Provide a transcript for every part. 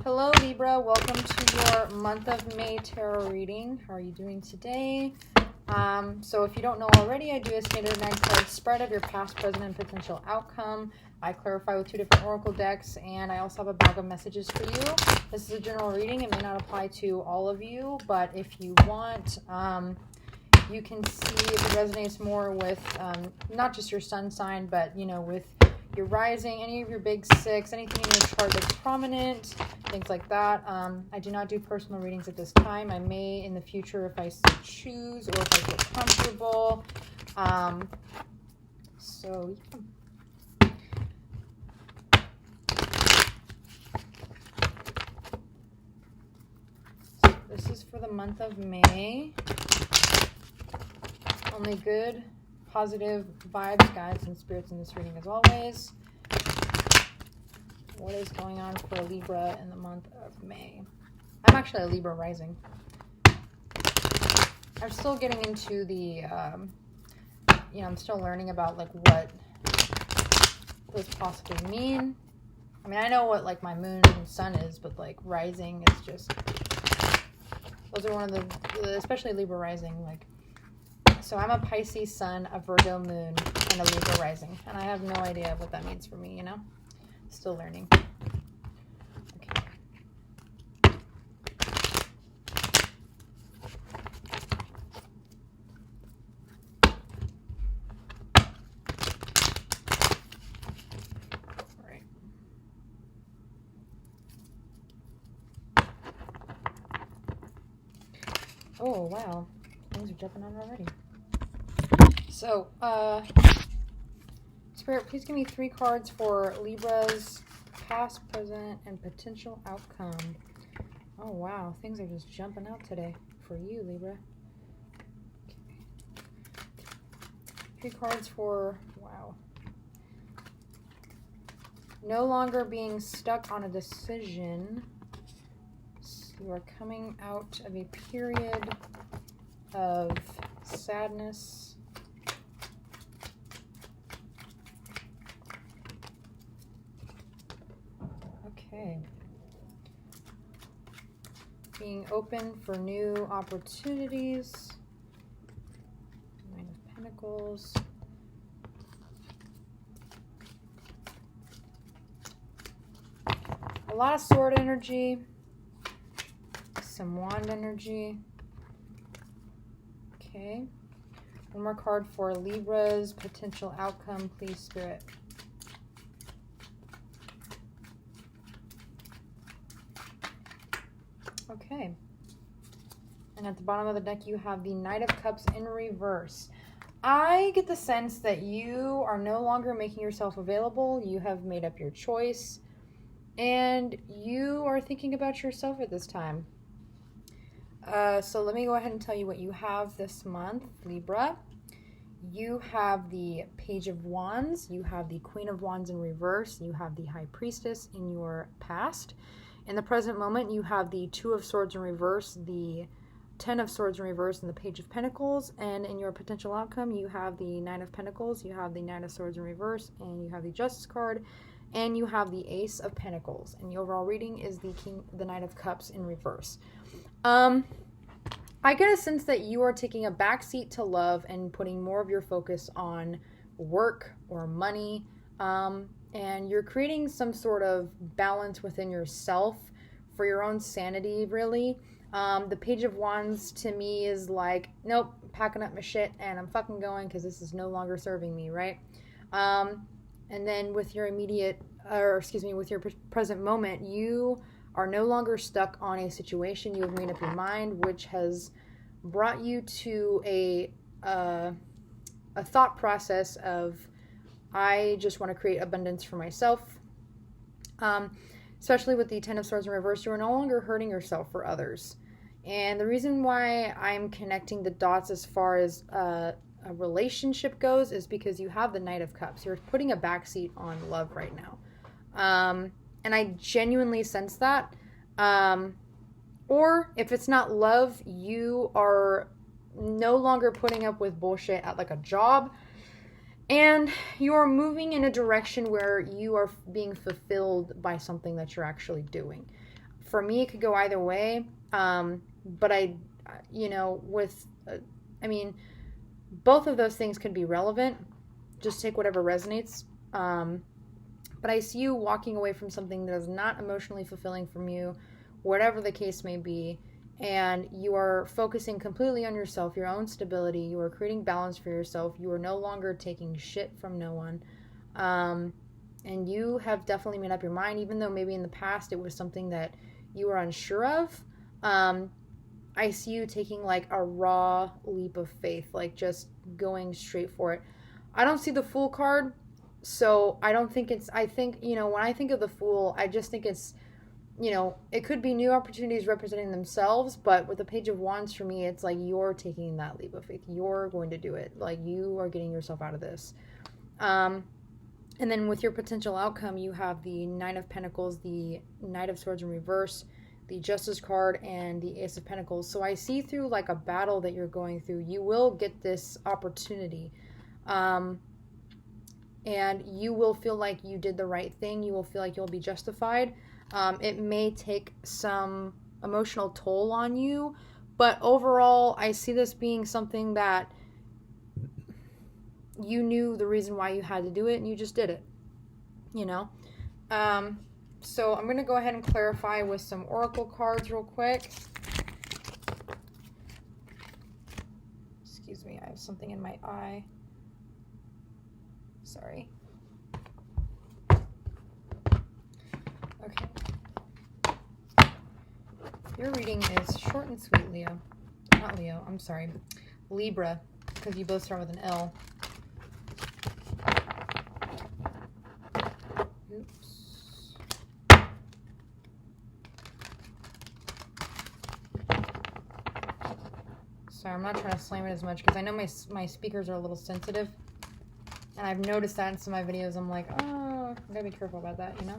Hello Libra, welcome to your month of May tarot reading. How are you doing today? So if you don't know already, I do a standard 9-card spread of your past, present, and potential outcome. I clarify with 2 different oracle decks, and I also have a bag of messages for you. This is a general reading. It may not apply to all of you, but if you want, you can see if it resonates more with not just your sun sign, but with your rising, any of your big 6, anything in your chart that's prominent, things like that. I do not do personal readings at this time. I may in the future if I choose or if I feel comfortable. So yeah. So this is for the month of May. Only good, positive vibes, guides, and spirits in this reading as always. What is going on for Libra in the month of May? I'm actually a Libra rising. I'm still getting into the, I'm still learning about like what those possibly mean. I mean, I know what like my moon and sun is, but like rising is just, those are one of the, especially Libra rising, like, so I'm a Pisces sun, a Virgo moon, and a Libra rising. And I have no idea what that means for me, Still learning. Okay. All right. Oh, wow. Things are jumping on already. So, Spirit, please give me 3 cards for Libra's past, present, and potential outcome. Oh, wow. Things are just jumping out today for you, Libra. Okay. 3 cards for, wow. No longer being stuck on a decision. So you are coming out of a period of sadness. Okay. Being open for new opportunities. 9 of Pentacles. A lot of sword energy. Some wand energy. Okay. One more card for Libra's potential outcome, please, Spirit. Okay. And at the bottom of the deck, you have the Knight of Cups in reverse. I get the sense that you are no longer making yourself available. You have made up your choice. And you are thinking about yourself at this time. So let me go ahead and tell you what you have this month, Libra. You have the Page of Wands. You have the Queen of Wands in reverse. You have the High Priestess in your past. In the present moment, you have the 2 of Swords in reverse, the 10 of Swords in reverse, and the Page of Pentacles. And in your potential outcome, you have the 9 of Pentacles, you have the 9 of Swords in reverse, and you have the Justice card, and you have the Ace of Pentacles. And the overall reading is the Knight of Cups in reverse. I get a sense that you are taking a backseat to love and putting more of your focus on work or money. And you're creating some sort of balance within yourself for your own sanity, really. The Page of Wands to me is like, nope, packing up my shit and I'm fucking going because this is no longer serving me, right? And then with your with your present moment, you are no longer stuck on a situation. You have made up your mind, which has brought you to a thought process of, I just want to create abundance for myself. Especially with the 10 of Swords in reverse, you are no longer hurting yourself for others. And the reason why I'm connecting the dots as far as a relationship goes is because you have the Knight of Cups. You're putting a backseat on love right now. And I genuinely sense that. Or if it's not love, you are no longer putting up with bullshit at like a job. And you're moving in a direction where you are being fulfilled by something that you're actually doing. For me, it could go either way. But I, you know, I mean, both of those things could be relevant. Just take whatever resonates. But I see you walking away from something that is not emotionally fulfilling from you, whatever the case may be. And you are focusing completely on yourself, your own stability. You are creating balance for yourself. You are no longer taking shit from no one. And you have definitely made up your mind, even though maybe in the past it was something that you were unsure of. I see you taking like a raw leap of faith, like just going straight for it. I don't see the Fool card, so I don't think I think, you know, when I think of the Fool, I just think it's, you know, it could be new opportunities representing themselves, but with the Page of Wands, for me, it's like you're taking that leap of faith. You're going to do it. Like, you are getting yourself out of this. And then with your potential outcome, you have the Nine of Pentacles, the Knight of Swords in reverse, the Justice card, and the Ace of Pentacles. So I see through like a battle that you're going through, you will get this opportunity. And you will feel like you did the right thing. You will feel like you'll be justified. It may take some emotional toll on you, but overall, I see this being something that you knew the reason why you had to do it, and you just did it, you know? So I'm going to go ahead and clarify with some oracle cards real quick. Excuse me, I have something in my eye. Sorry. Okay. Your reading is short and sweet, Leo. Not Leo, I'm sorry. Libra, because you both start with an L. Oops. Sorry, I'm not trying to slam it as much because I know my speakers are a little sensitive. And I've noticed that in some of my videos. I'm like, oh, I gotta be careful about that, you know?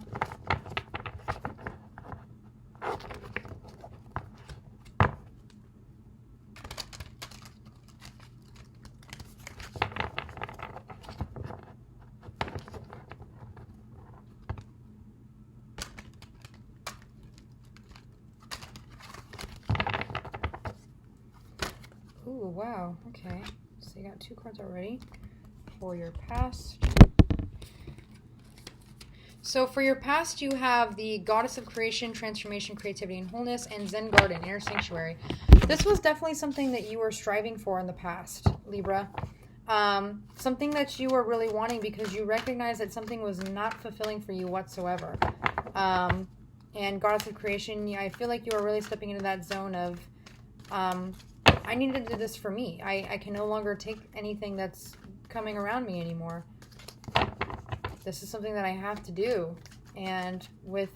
Ooh, wow. Okay. So you got 2 cards already for your past. So for your past, you have the Goddess of Creation, Transformation, Creativity, and Wholeness, and Zen Garden, Inner Sanctuary. This was definitely something that you were striving for in the past, Libra. Something that you were really wanting because you recognized that something was not fulfilling for you whatsoever. And Goddess of Creation, yeah, I feel like you are really stepping into that zone of, I need to do this for me. I can no longer take anything that's coming around me anymore. This is something that I have to do. And with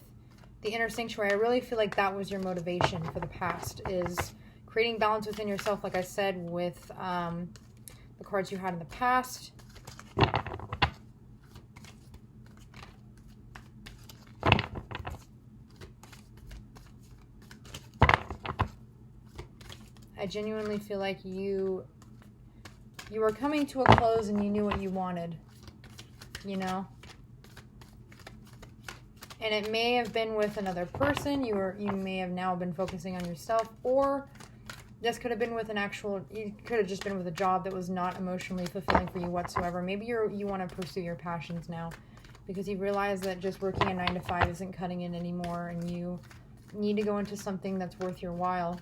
the Inner Sanctuary, I really feel like that was your motivation for the past, is creating balance within yourself, like I said, with the cards you had in the past. I genuinely feel like you were coming to a close and you knew what you wanted, you know? And it may have been with another person. You may have now been focusing on yourself, or this could have been with you could have just been with a job that was not emotionally fulfilling for you whatsoever. Maybe you want to pursue your passions now because you realize that just working a 9 to 5 isn't cutting it anymore, and you need to go into something that's worth your while.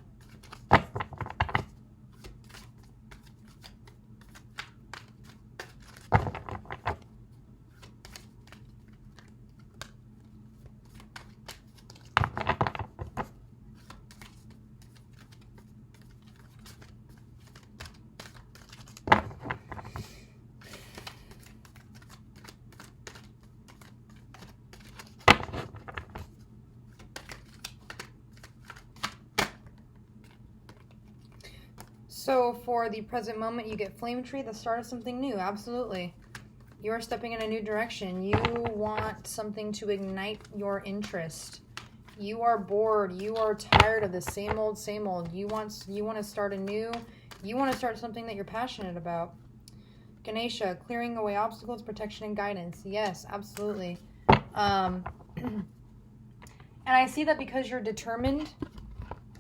So for the present moment, you get Flame Tree, the start of something new. Absolutely. You are stepping in a new direction. You want something to ignite your interest. You are bored. You are tired of the same old, same old. You want to start anew. You want to start something that you're passionate about. Ganesha, clearing away obstacles, protection, and guidance. Yes, absolutely. And I see that because you're determined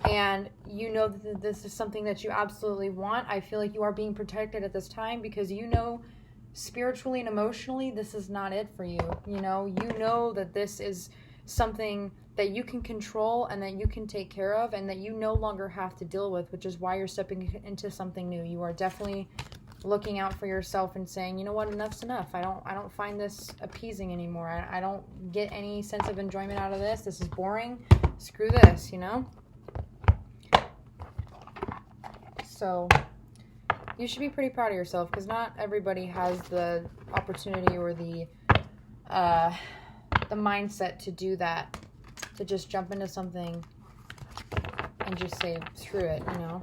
and you know that this is something that you absolutely want. I feel like you are being protected at this time because you know spiritually and emotionally this is not it for you. You know that this is something that you can control and that you can take care of and that you no longer have to deal with, which is why you're stepping into something new. You are definitely looking out for yourself and saying, you know what, enough's enough. I don't find this appeasing anymore. I don't get any sense of enjoyment out of this. This is boring. Screw this, you know? So you should be pretty proud of yourself because not everybody has the opportunity or the mindset to do that, to just jump into something and just say, screw it, you know?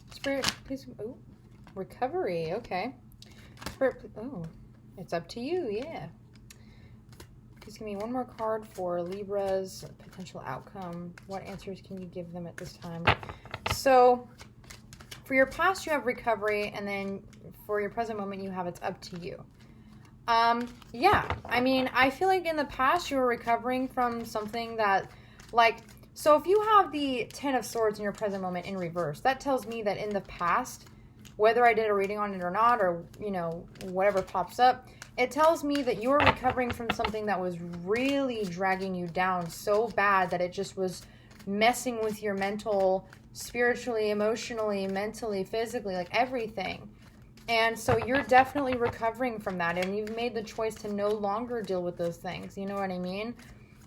Spirit, please. Oh, recovery. Okay. Spirit. Oh, it's up to you. Yeah. Please give me one more card for Libra's potential outcome. What answers can you give them at this time? So, for your past, you have recovery, and then for your present moment, you have it's up to you. Yeah. I mean, I feel like in the past, you were recovering from something that, like. So if you have the Ten of Swords in your present moment in reverse, that tells me that in the past, whether I did a reading on it or not, or, you know, whatever pops up, it tells me that you're recovering from something that was really dragging you down so bad that it just was messing with your mental, spiritually, emotionally, mentally, physically, like everything. And so you're definitely recovering from that, and you've made the choice to no longer deal with those things. You know what I mean?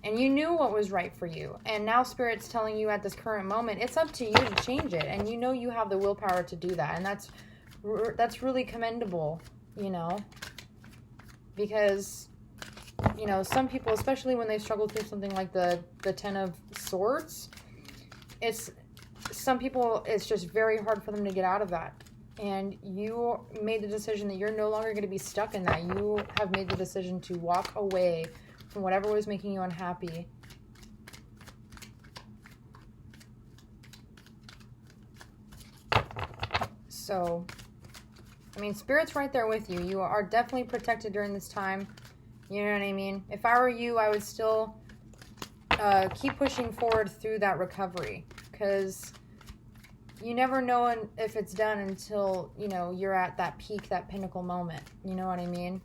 And you knew what was right for you. And now Spirit's telling you at this current moment, it's up to you to change it. And you know you have the willpower to do that. And that's really commendable, you know. Because, you know, some people, especially when they struggle through something like the Ten of Swords, some people, it's just very hard for them to get out of that. And you made the decision that you're no longer going to be stuck in that. You have made the decision to walk away from whatever was making you unhappy. So, I mean, Spirit's right there with you. You are definitely protected during this time. You know what I mean? If I were you, I would still keep pushing forward through that recovery. Because you never know if it's done until, you know, you're at that peak, that pinnacle moment. You know what I mean?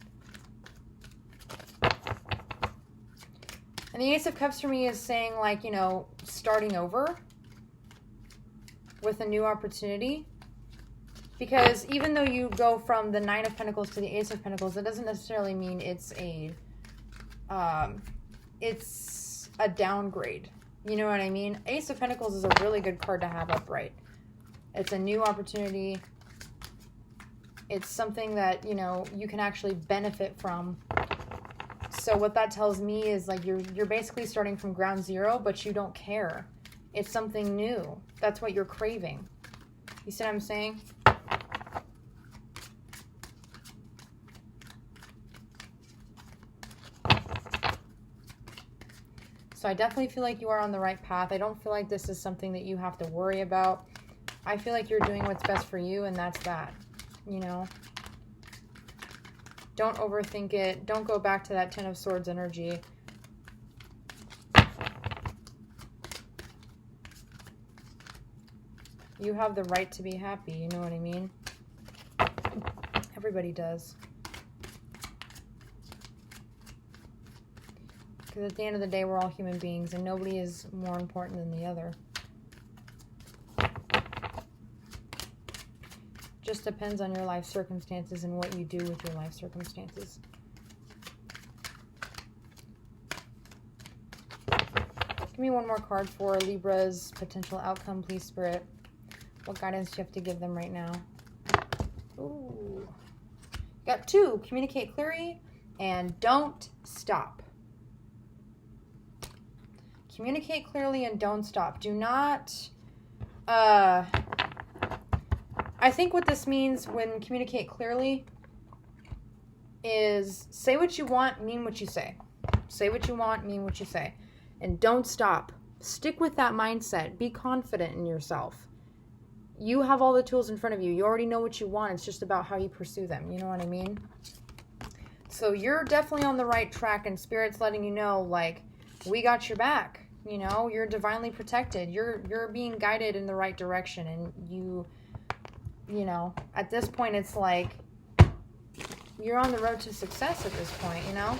And the Ace of Cups for me is saying, like, you know, starting over with a new opportunity. Because even though you go from the Nine of Pentacles to the Ace of Pentacles, it doesn't necessarily mean it's a downgrade. You know what I mean? Ace of Pentacles is a really good card to have upright. It's a new opportunity. It's something that, you know, you can actually benefit from. So what that tells me is, like, you're basically starting from ground zero, but you don't care. It's something new. That's what you're craving. You see what I'm saying? So I definitely feel like you are on the right path. I don't feel like this is something that you have to worry about. I feel like you're doing what's best for you, and that's that, you know? Don't overthink it. Don't go back to that Ten of Swords energy. You have the right to be happy, you know what I mean? Everybody does. Because at the end of the day, we're all human beings, and nobody is more important than the other. Just depends on your life circumstances and what you do with your life circumstances. Give me one more card for Libra's potential outcome, please, Spirit. What guidance do you have to give them right now? Ooh. Got 2. Communicate clearly and don't stop. Communicate clearly and don't stop. Do not... I think what this means when communicate clearly is say what you want, mean what you say. Say what you want, mean what you say. And don't stop. Stick with that mindset. Be confident in yourself. You have all the tools in front of you. You already know what you want. It's just about how you pursue them. You know what I mean? So you're definitely on the right track, and Spirit's letting you know, like, we got your back. You know, you're divinely protected. You're being guided in the right direction, and you know, at this point, it's like you're on the road to success at this point, you know?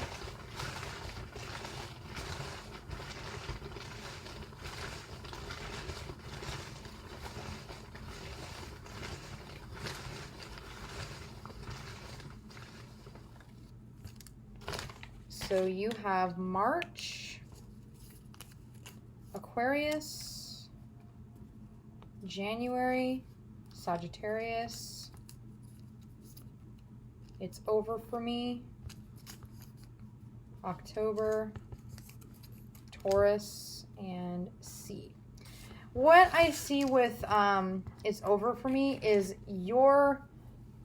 So you have March, Aquarius, January, Sagittarius. It's over for me. October, Taurus, and C. What I see with it's over for me is your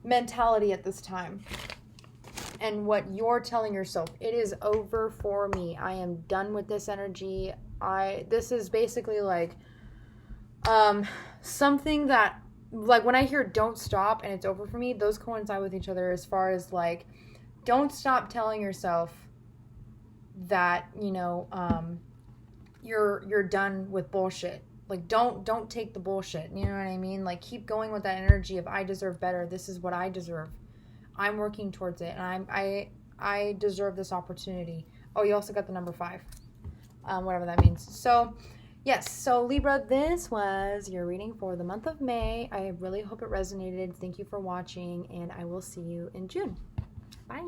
mentality at this time. And what you're telling yourself, it is over for me. I am done with this energy. This is basically like something that, like, when I hear don't stop and it's over for me, those coincide with each other as far as, like, don't stop telling yourself that, you know, you're done with bullshit. Like, don't take the bullshit. You know what I mean? Like, keep going with that energy of I deserve better. This is what I deserve. I'm working towards it, and I deserve this opportunity. Oh, you also got the number 5, whatever that means. So, yes, so Libra, this was your reading for the month of May. I really hope it resonated. Thank you for watching, and I will see you in June. Bye.